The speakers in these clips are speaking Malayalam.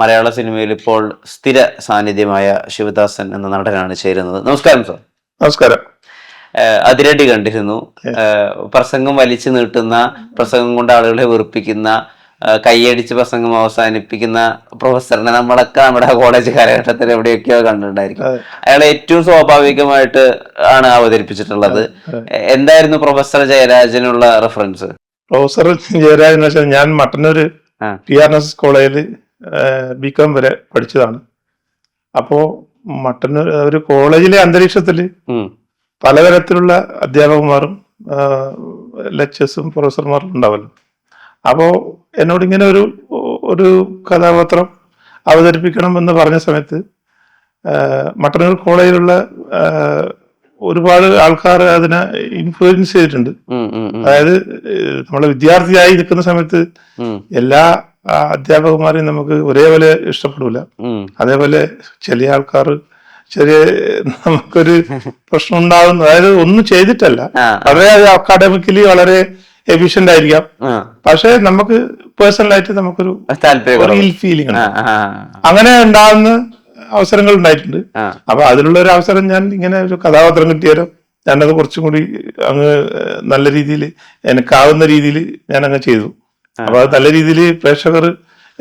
മലയാള സിനിമയിൽ ഇപ്പോൾ സ്ഥിര സാന്നിധ്യമായ ശിവദാസൻ എന്ന നടനാണ് ചേരുന്നത്. നമസ്കാരം സർ. നമസ്കാരം. അതിരടി കണ്ടിരുന്നു. പ്രസംഗം വലിച്ചു നീട്ടുന്ന, പ്രസംഗം കൊണ്ട് ആളുകളെ വെറുപ്പിക്കുന്ന, കൈയടിച്ച് പ്രസംഗം അവസാനിപ്പിക്കുന്ന പ്രൊഫസറിനെ നമ്മളൊക്കെ നമ്മുടെ കോളേജ് കാലഘട്ടത്തിൽ എവിടെയൊക്കെയോ കണ്ടിട്ടുണ്ടായിരിക്കും. അയാളെ ഏറ്റവും സ്വാഭാവികമായിട്ട് ആണ് അവതരിപ്പിച്ചിട്ടുള്ളത്. എന്തായിരുന്നു പ്രൊഫസർ ജയരാജനുള്ള റെഫറൻസ്? പ്രൊഫസർ ജയരാജൻ എന്ന് വെച്ചാൽ ഞാൻ മട്ടന്നൂര് PRNS കോളേജിൽ BCom വരെ പഠിച്ചതാണ്. അപ്പോ മട്ടന്നൂർ ഒരു കോളേജിലെ അന്തരീക്ഷത്തില് പലതരത്തിലുള്ള അധ്യാപകന്മാരും ലെക്ചേഴ്സും പ്രൊഫസർമാരും ഉണ്ടാവല്ലോ. അപ്പോ എന്നോട് ഇങ്ങനെ ഒരു കഥാപാത്രം അവതരിപ്പിക്കണം എന്ന് പറഞ്ഞ സമയത്ത് മട്ടന്നൂർ കോളേജിലുള്ള ഒരുപാട് ആൾക്കാർ അതിനെ ഇൻഫ്ലുവൻസ് ചെയ്തിട്ടുണ്ട്. അതായത് നമ്മളെ വിദ്യാർത്ഥിയായി നിൽക്കുന്ന സമയത്ത് എല്ലാ അധ്യാപകന്മാരെയും നമുക്ക് ഒരേപോലെ ഇഷ്ടപ്പെടില്ല. അതേപോലെ ചില ആൾക്കാർ നമുക്കൊരു പ്രശ്നം ഉണ്ടാകുന്നു. അതായത് ഒന്നും ചെയ്തിട്ടല്ല, വളരെ അക്കാഡമിക്കലി വളരെ എഫിഷ്യന്റ് ആയിരിക്കാം, പക്ഷെ നമുക്ക് പേഴ്സണലായിട്ട് നമുക്കൊരു ഫീലിംഗ് ഉണ്ട്. അങ്ങനെ ഉണ്ടാകുന്ന അവസരങ്ങൾ ഉണ്ടായിട്ടുണ്ട്. അപ്പൊ അതിലുള്ള ഒരു അവസരം ഞാൻ ഇങ്ങനെ ഒരു കഥാപാത്രം കിട്ടിയാലോ ഞാനത് കുറച്ചും കൂടി അങ്ങ് നല്ല രീതിയിൽ എനിക്കാവുന്ന രീതിയിൽ ഞാൻ അങ്ങ് ചെയ്തു. അപ്പൊ അത് നല്ല രീതിയിൽ പ്രേക്ഷകർ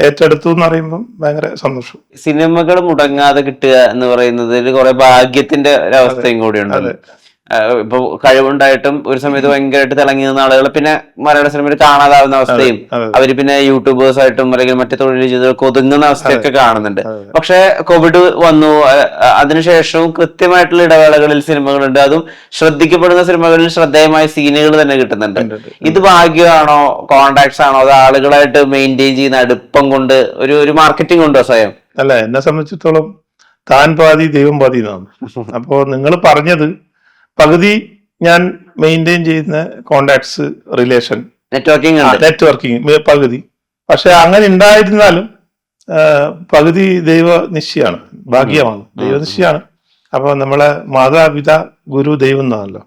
ഏറ്റെടുത്തു എന്ന് പറയുമ്പോൾ ഭയങ്കര സന്തോഷം. സിനിമകൾ മുടങ്ങാതെ കിട്ടുക എന്ന് പറയുന്നതിൽ കുറെ ഭാഗ്യത്തിന്റെ ഒരവസ്ഥയും കൂടിയുണ്ട്. ഇപ്പൊ കഴിവുണ്ടായിട്ടും ഒരു സമയത്ത് ഭയങ്കരമായിട്ട് തിളങ്ങി നിന്ന ആളുകൾ പിന്നെ മലയാള സിനിമയിൽ കാണാതാവുന്ന അവസ്ഥയും അവര് പിന്നെ യൂട്യൂബേഴ്സ് ആയിട്ടും അല്ലെങ്കിൽ മറ്റു തൊഴിൽ ചെയ്തൊക്കെ ഒതുങ്ങുന്ന അവസ്ഥയൊക്കെ കാണുന്നുണ്ട്. പക്ഷെ കോവിഡ് വന്നു, അതിനുശേഷവും കൃത്യമായിട്ടുള്ള ഇടവേളകളിൽ സിനിമകളുണ്ട്. അതും ശ്രദ്ധിക്കപ്പെടുന്ന സിനിമകളിൽ ശ്രദ്ധേയമായ സീനുകൾ തന്നെ കിട്ടുന്നുണ്ട്. ഇത് ഭാഗ്യമാണോ, കോണ്ടാക്ട്സ് ആണോ, അത് ആളുകളായിട്ട് മെയിൻറ്റെയിൻ ചെയ്യുന്ന അടുപ്പം കൊണ്ട് ഒരു മാർക്കറ്റിംഗ് ഉണ്ടോ സ്വയം? അല്ല, എന്നെ സംബന്ധിച്ചിടത്തോളം താൻ പാതി ദൈവം പാതി എന്നാണ്. അപ്പോ നിങ്ങൾ പറഞ്ഞത് പകുതി ഞാൻ മെയിൻറ്റെയിൻ ചെയ്യുന്ന കോണ്ടാക്ട്സ്, റിലേഷൻ, നെറ്റ്വർക്കിംഗ് പകുതി. പക്ഷെ അങ്ങനെ ഉണ്ടായിരുന്നാലും പകുതി ദൈവ നിശ്ചയാണ്, ഭാഗ്യമാണ്, ദൈവനിശ്ചയാണ്. അപ്പൊ നമ്മളെ മാതാപിതാ ഗുരു ദൈവം എന്നാണല്ലോ.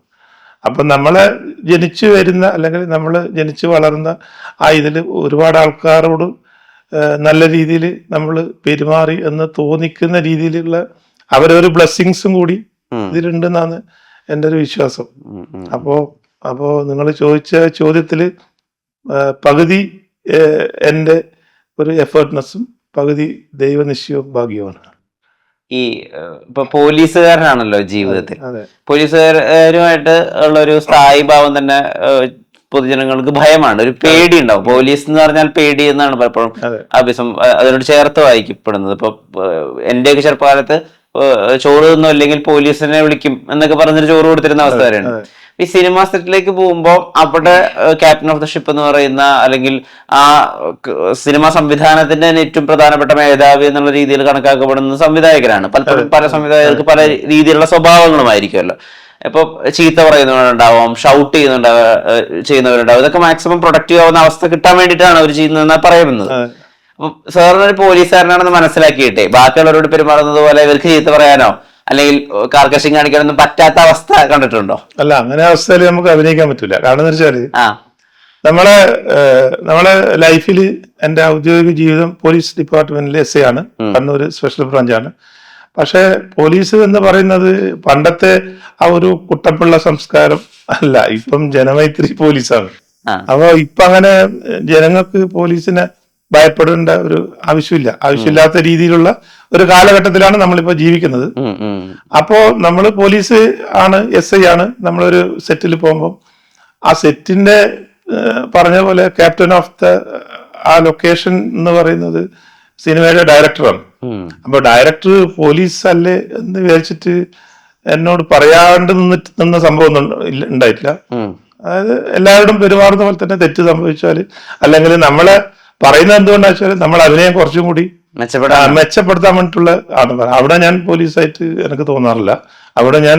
അപ്പൊ നമ്മളെ ജനിച്ചു വരുന്ന അല്ലെങ്കിൽ നമ്മൾ ജനിച്ചു വളർന്ന ആ ഇതിൽ ഒരുപാട് ആൾക്കാരോട് നല്ല രീതിയിൽ നമ്മൾ പെരുമാറി എന്ന് തോന്നിക്കുന്ന രീതിയിലുള്ള അവരൊരു ബ്ലെസ്സിങ്സും കൂടി ഇതിലുണ്ടെന്നാണ് എൻ്റെ ഒരു വിശ്വാസം. അപ്പോ നിങ്ങൾ ചോദിച്ച ചോദ്യത്തില് പകുതി എൻ്റെ ഒരു എഫേർട്ട്നെസ്സും പകുതി ദൈവനിശ്ചയവും ഭാഗ്യവുമാണ്. ഈ ഇപ്പൊ പോലീസുകാരനാണല്ലോ ജീവിതത്തിൽ, പോലീസുകാരുമായിട്ട് ഉള്ള ഒരു സ്ഥായി ഭാവം തന്നെ പൊതുജനങ്ങൾക്ക് ഭയമാണ്, ഒരു പേടി ഉണ്ടാവും. പോലീസ് എന്ന് പറഞ്ഞാൽ പേടി എന്നാണ് പലപ്പോഴും അതിനോട് ചേർത്ത് വായിക്കപ്പെടുന്നത്. ഇപ്പൊ എന്റെയൊക്കെ ചെറുപ്പകാലത്ത് ചോറ് തിന്നോ അല്ലെങ്കിൽ പോലീസിനെ വിളിക്കും എന്നൊക്കെ പറഞ്ഞൊരു ചോറ് കൊടുത്തിരുന്ന അവസ്ഥ വരെയാണ്. ഈ സിനിമാ സെറ്റിലേക്ക് പോകുമ്പോൾ അവിടെ ക്യാപ്റ്റൻ ഓഫ് ദ ഷിപ്പ് എന്ന് പറയുന്ന അല്ലെങ്കിൽ ആ സിനിമാ സംവിധാനത്തിന്റെ ഏറ്റവും പ്രധാനപ്പെട്ട മേധാവി എന്നുള്ള രീതിയിൽ കണക്കാക്കപ്പെടുന്ന സംവിധായകരാണ്. പലപ്പോഴും പല സംവിധായകർക്ക് പല രീതിയിലുള്ള സ്വഭാവങ്ങളുമായിരിക്കുമല്ലോ. ഇപ്പൊ ചീത്ത പറയുന്നവരുണ്ടാവും, ഷൗട്ട് ചെയ്യുന്നവരുണ്ടാവും. ഇതൊക്കെ മാക്സിമം പ്രൊഡക്റ്റീവ് ആവുന്ന അവസ്ഥ കിട്ടാൻ വേണ്ടിയിട്ടാണ് അവർ ചെയ്യുന്നതെന്നാണ് പറയുന്നത്. അപ്പൊ സാറിനൊരു പോലീസുകാരനാണെന്ന് മനസ്സിലാക്കിയിട്ടേ ബാക്കിയുള്ളവരോട് പെരുമാറുന്നത് പോലെ ഇവർക്ക് ചീത്ത പറയാനോ അല്ലെങ്കിൽ കാർക്കശ്യം കാണിക്കാനൊന്നും പറ്റാത്ത അവസ്ഥ കണ്ടിട്ടുണ്ടോ? അല്ല, അങ്ങനെ അവസ്ഥയിൽ നമുക്ക് അഭിനയിക്കാൻ പറ്റില്ല. കാരണം എന്ന് വെച്ചാല് നമ്മളെ ലൈഫിൽ എൻ്റെ ഔദ്യോഗിക ജീവിതം പോലീസ് ഡിപ്പാർട്ട്മെന്റിലെ SI ആണ്, കണ്ണൂർ സ്പെഷ്യൽ ബ്രാഞ്ചാണ്. പക്ഷെ പോലീസ് എന്ന് പറയുന്നത് പണ്ടത്തെ ആ ഒരു കുട്ടപ്പിള്ള സംസ്കാരം അല്ല, ഇപ്പം ജനമൈത്രി പോലീസാണ്. അപ്പൊ ഇപ്പൊ അങ്ങനെ ജനങ്ങൾക്ക് പോലീസിനെ ഭയപ്പെടേണ്ട ഒരു ആവശ്യമില്ലാത്ത രീതിയിലുള്ള ഒരു കാലഘട്ടത്തിലാണ് നമ്മളിപ്പോ ജീവിക്കുന്നത്. അപ്പോ നമ്മൾ പോലീസ് ആണ്, SI ആണ്. നമ്മളൊരു സെറ്റിൽ പോകുമ്പോൾ ആ സെറ്റിന്റെ പറഞ്ഞ പോലെ ക്യാപ്റ്റൻ ഓഫ് ദ ആ ലൊക്കേഷൻ എന്ന് പറയുന്നത് സിനിമയുടെ ഡയറക്ടറാണ്. അപ്പൊ ഡയറക്ടർ പോലീസ് അല്ലേ എന്ന് വിചാരിച്ചിട്ട് എന്നോട് പറയാണ്ട് നിന്ന സംഭവം ഉണ്ടായിട്ടില്ല. അതായത് എല്ലാവരോടും പെരുമാറുന്ന പോലെ തന്നെ തെറ്റ് സംഭവിച്ചാൽ അല്ലെങ്കിൽ നമ്മളെ പറയുന്നത് എന്തുകൊണ്ടാ വെച്ചാൽ നമ്മൾ അഭിനയം കുറച്ചും കൂടി മെച്ചപ്പെടുത്താൻ വേണ്ടിയിട്ടുള്ള ആണ്. അവിടെ ഞാൻ പോലീസായിട്ട് എനിക്ക് തോന്നാറില്ല. അവിടെ ഞാൻ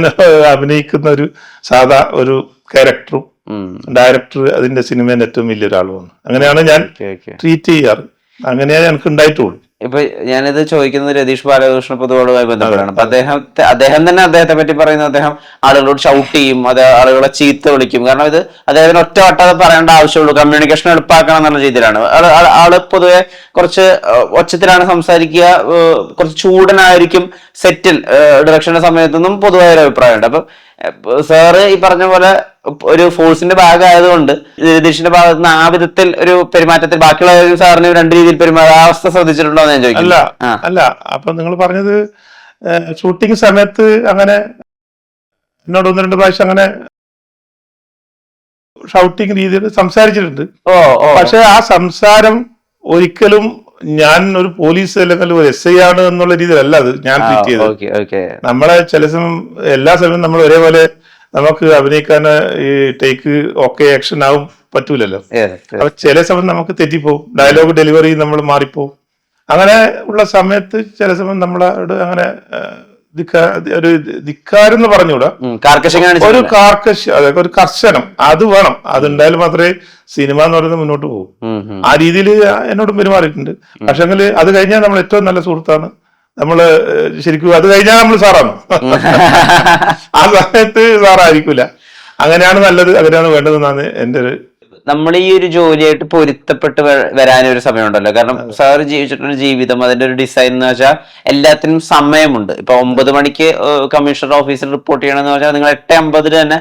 അഭിനയിക്കുന്ന ഒരു സാധാ ഒരു ക്യാരക്ടറും ഡയറക്ടർ അതിന്റെ സിനിമേന്റെ ഏറ്റവും വലിയൊരാളുമാണ്. അങ്ങനെയാണ് ഞാൻ ട്രീറ്റ് ചെയ്യാറ്. അങ്ങനെയാണ് എനിക്ക് ഉണ്ടായിട്ടുള്ളൂ. ഇപ്പൊ ഞാനിത് ചോദിക്കുന്നത് രതീഷ് ബാലകൃഷ്ണ പൊതുവാളുമായി ബന്ധപ്പെട്ടാണ്. അപ്പൊ അദ്ദേഹം തന്നെ അദ്ദേഹത്തെ പറ്റി പറയുന്നത് അദ്ദേഹം ആളുകളോട് ഷൗട്ട് ചെയ്യും, അത് ആളുകളെ ചീത്ത വിളിക്കും. കാരണം ഇത് അദ്ദേഹത്തിന് ഒറ്റ വട്ടം അത് പറയേണ്ട ആവശ്യമുള്ളൂ, കമ്മ്യൂണിക്കേഷൻ എളുപ്പമാക്കണം എന്നുള്ള രീതിയിലാണ് ആള് പൊതുവെ കുറച്ച് ഒച്ചത്തിലാണ് സംസാരിക്കുക, കുറച്ച് ചൂടനായിരിക്കും സെറ്റിൽ ഡിറക്ഷന്റെ സമയത്തൊന്നും പൊതുവായ ഒരു അഭിപ്രായമുണ്ട്. അപ്പൊ സാറ് ഈ പറഞ്ഞ പോലെ ഒരു ഫോഴ്സിന്റെ ഭാഗമായതുകൊണ്ട് രതീഷിന്റെ ഭാഗത്ത് നിന്ന് ആ വിധത്തിൽ ഒരു പെരുമാറ്റത്തിൽ ബാക്കിയുള്ള സാറിന് രണ്ട് രീതിയിൽ പെരുമാറുക ആ അവസ്ഥ ശ്രദ്ധിച്ചിട്ടുണ്ടോ എന്ന് ഞാൻ ചോദിക്കുന്നു. അല്ല അപ്പൊ നിങ്ങൾ പറഞ്ഞത് ഷൂട്ടിംഗ് സമയത്ത് അങ്ങനെ എന്നോട് 1-2 പ്രാവശ്യം അങ്ങനെ ഷൗട്ടിംഗ് രീതിയിൽ സംസാരിച്ചിട്ടുണ്ട്. പക്ഷെ ആ സംസാരം ഒരിക്കലും ഞാൻ ഒരു പോലീസ് അല്ലെങ്കിൽ ഒരു SI ആണ് എന്നുള്ള രീതിയിലല്ല അത് ഞാൻ ട്രീറ്റ് ചെയ്തത്. നമ്മളെ ചില സമയം എല്ലാ സമയവും നമ്മൾ ഒരേപോലെ നമുക്ക് അഭിനയിക്കാൻ ഈ ടേക്ക് ആക്ഷൻ ആവും പറ്റൂലല്ലോ. അപ്പൊ ചില സമയം നമുക്ക് തെറ്റിപ്പോവും, ഡയലോഗ് ഡെലിവറി നമ്മൾ മാറിപ്പോവും. അങ്ങനെ ഉള്ള സമയത്ത് ചില സമയം നമ്മളോട് അങ്ങനെ ഒരു ധിക്കാരെന്ന് പറഞ്ഞുകൂടാ, ഒരു അതെ ഒരു കർശനം അത് വേണം. അതുണ്ടായാലും മാത്രമേ സിനിമ എന്ന് പറയുന്നത് മുന്നോട്ട് പോകും. ആ രീതിയിൽ എന്നോട് പെരുമാറിയിട്ടുണ്ട്. പക്ഷെങ്കിൽ അത് കഴിഞ്ഞാൽ നമ്മൾ ഏറ്റവും നല്ല സുഹൃത്താണ്. നമ്മള് ശരിക്കും അത് കഴിഞ്ഞാൽ നമ്മൾ സാറാണ്. ആ സമയത്ത് സാറായിരിക്കൂല. അങ്ങനെയാണ് നല്ലത്, അങ്ങനെയാണ് വേണ്ടതെന്നാണ് എന്റെ ഒരു. നമ്മൾ ഈ ഒരു ജോലിയായിട്ട് പൊരുത്തപ്പെട്ട് വരാനൊരു സമയമുണ്ടല്ലോ. കാരണം സാർ ജീവിച്ചിട്ടുള്ള ജീവിതം, അതിന്റെ ഒരു ഡിസൈൻ എന്ന് വെച്ചാൽ എല്ലാത്തിനും സമയമുണ്ട്. ഇപ്പൊ 9 മണിക്ക് കമ്മീഷണർ ഓഫീസിൽ റിപ്പോർട്ട് ചെയ്യണമെന്ന് വെച്ചാൽ നിങ്ങൾ 8:50 തന്നെ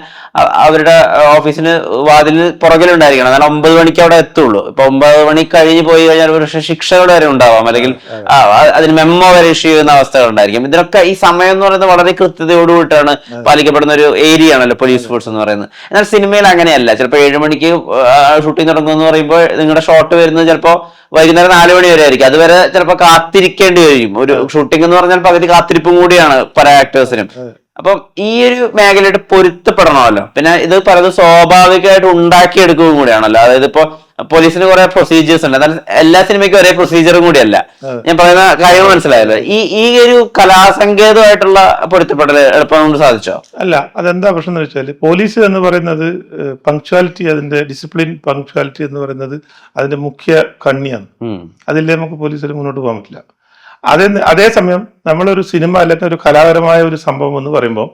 അവരുടെ ഓഫീസിന് വാതിലിന് പുറകിലുണ്ടായിരിക്കണം, എന്നാൽ 9 മണിക്ക് അവിടെ എത്തുള്ളൂ. ഇപ്പൊ 9 മണി കഴിഞ്ഞ് പോയി കഴിഞ്ഞാൽ ഒരു ശിക്ഷകൾ വരെ ഉണ്ടാവാം, അല്ലെങ്കിൽ അതിന് മെമ്മോ വരെ ഇഷ്യൂ ചെയ്യുന്ന അവസ്ഥകൾ ഉണ്ടായിരിക്കും. ഇതിനൊക്കെ ഈ സമയം എന്ന് പറയുന്നത് വളരെ കൃത്യതയോടുകൂടിയിട്ടാണ് പാലിക്കപ്പെടുന്ന ഒരു ഏരിയ ആണല്ലോ പോലീസ് ഫോഴ്സ് എന്ന് പറയുന്നത്. എന്നാൽ സിനിമയിൽ അങ്ങനെയല്ല. ചിലപ്പോൾ 7 മണിക്ക് ഷൂട്ടിംഗ് തുടങ്ങുമെന്ന് പറയുമ്പോൾ നിങ്ങളുടെ ഷോട്ട് വരുന്നത് ചിലപ്പോൾ വൈകുന്നേരം 4 മണി വരെ ആയിരിക്കും. അതുവരെ ചിലപ്പോൾ കാത്തിരിക്കേണ്ടി വരും. ഒരു ഷൂട്ടിംഗ് എന്ന് പറഞ്ഞാൽ പകുതി കാത്തിരിപ്പും കൂടിയാണ് പല ആക്ടേഴ്സിനും. അപ്പം ഈ ഒരു മേഖലയായിട്ട് പൊരുത്തപ്പെടണമല്ലോ. പിന്നെ ഇത് പലതും സ്വാഭാവികമായിട്ട് ഉണ്ടാക്കിയെടുക്കുകയും കൂടിയാണല്ലോ. അതായത് ഇപ്പൊ പോലീസിന് കുറെ പ്രൊസീജിയേഴ്സ് ഉണ്ട്, എന്നാൽ എല്ലാ സിനിമയ്ക്കും ഒരേ പ്രൊസീജിയറും കൂടിയല്ല. ഞാൻ പറയുന്ന കാര്യങ്ങൾ മനസ്സിലായല്ലോ. ഈ ഒരു കലാസങ്കേതമായിട്ടുള്ള പൊരുത്തപ്പെടൽ എളുപ്പം കൊണ്ട് സാധിച്ചോ? അല്ല, അതെന്താ പ്രശ്നം എന്ന് വെച്ചാൽ പോലീസ് എന്ന് പറയുന്നത് പങ്ക്ച്വാലിറ്റി, അതിന്റെ ഡിസിപ്ലിൻ പങ്ക്ച്വാലിറ്റി എന്ന് പറയുന്നത് അതിന്റെ മുഖ്യ കണ്ണിയാണ്. അതില്ലേ നമുക്ക് പോലീസിൽ മുന്നോട്ട് പോകാൻ പറ്റില്ല. അതേസമയം നമ്മളൊരു സിനിമ അല്ലെങ്കിൽ ഒരു കലാപരമായ ഒരു സംഭവം എന്ന് പറയുമ്പോൾ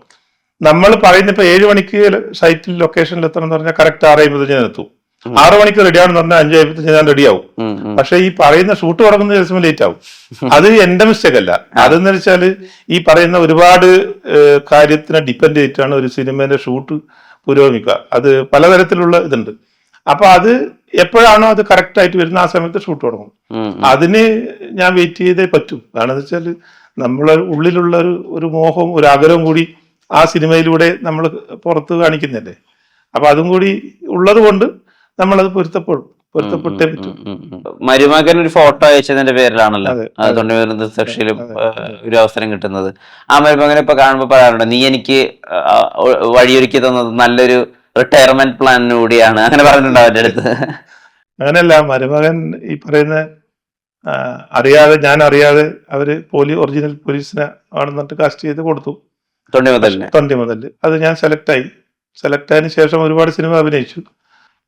നമ്മൾ പറയുന്ന ഇപ്പൊ 7 മണിക്ക് സൈറ്റിൽ ലൊക്കേഷനിൽ എത്തണം എന്ന് പറഞ്ഞാൽ കറക്റ്റ് 6:55 എത്തും. 6 മണിക്ക് റെഡിയാണെന്ന് പറഞ്ഞാൽ 5:55 ഞാൻ റെഡിയാവും. പക്ഷെ ഈ പറയുന്ന ഷൂട്ട് തുടങ്ങുന്ന ദിവസം ലേറ്റ് ആവും. അത് എന്റെ മിസ്റ്റേക്ക് അല്ല. അതെന്ന് വെച്ചാൽ ഈ പറയുന്ന ഒരുപാട് കാര്യത്തിനെ ഡിപ്പെൻഡ് ചെയ്തിട്ടാണ് ഒരു സിനിമേന്റെ ഷൂട്ട് പുരോഗമിക്കുക. അത് പലതരത്തിലുള്ള ഇതുണ്ട്. അപ്പൊ അത് എപ്പോഴാണോ അത് കറക്റ്റ് ആയിട്ട് വരുന്ന ആ സമയത്ത് ഷൂട്ട് തുടങ്ങും. അതിന് ഞാൻ വെയിറ്റ് ചെയ്തേ പറ്റൂ. കാരണം എന്ന് വെച്ചാൽ നമ്മളെ ഉള്ളിലുള്ള ഒരു മോഹവും ഒരു ആഗ്രഹവും കൂടി ആ സിനിമയിലൂടെ നമ്മൾ പുറത്ത് കാണിക്കുന്നില്ലേ. അപ്പൊ അതും കൂടി ഉള്ളത് കൊണ്ട് നമ്മളത് പൊരുത്തപ്പെട്ടേ പറ്റും. മരുമകൻ ഒരു ഫോട്ടോ അയച്ചതിന്റെ പേരിലാണല്ലോ സെക്ഷയിലും ഒരു അവസരം കിട്ടുന്നത്. ആ മരുമകനെ ഇപ്പൊ കാണുമ്പോ പറയാറുണ്ട്, നീ എനിക്ക് വഴിയൊരുക്കി തന്നത് നല്ലൊരു റിട്ടയർമെന്റ് പ്ലാനിന് കൂടിയാണ്, അങ്ങനെ പറഞ്ഞിട്ടുണ്ടോ അവരുടെ അടുത്ത്? അങ്ങനെയല്ല, മരുമകൻ ഈ പറയുന്ന ഞാൻ അറിയാതെ അവര് ഒറിജിനൽ പോലീസിനെ ആണെന്നിട്ട് കാസ്റ്റ് ചെയ്ത് കൊടുത്തു. തൊണ്ടി മുതൽ അത് ഞാൻ സെലക്ട് ആയതിനു ശേഷം ഒരുപാട് സിനിമ അഭിനയിച്ചു.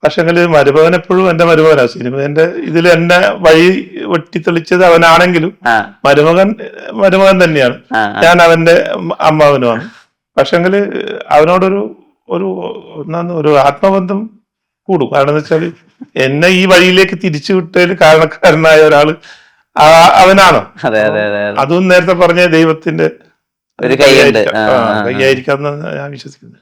പക്ഷെങ്കിൽ മരുമകൻ എപ്പോഴും എന്റെ മരുമകനാണ്. സിനിമേന്റെ ഇതിൽ എന്നെ വഴി വെട്ടിത്തെളിച്ചത് അവനാണെങ്കിലും മരുമകൻ തന്നെയാണ്. ഞാൻ അവന്റെ അമ്മാവനുമാണ്. പക്ഷെങ്കിൽ അവനോടൊരു ഒരു ആത്മബന്ധം കൂടും. കാരണം എന്ന് വെച്ചാൽ എന്നെ ഈ വഴിയിലേക്ക് തിരിച്ചു വിട്ടതിൽ കാരണക്കാരനായ ഒരാള് അവനാണ്. അതും നേരത്തെ പറഞ്ഞ ദൈവത്തിന്റെ ഒരു കൈയായിരിക്കാം കൈയായിരിക്കാമെന്ന് ഞാൻ വിശ്വസിക്കുന്നത്.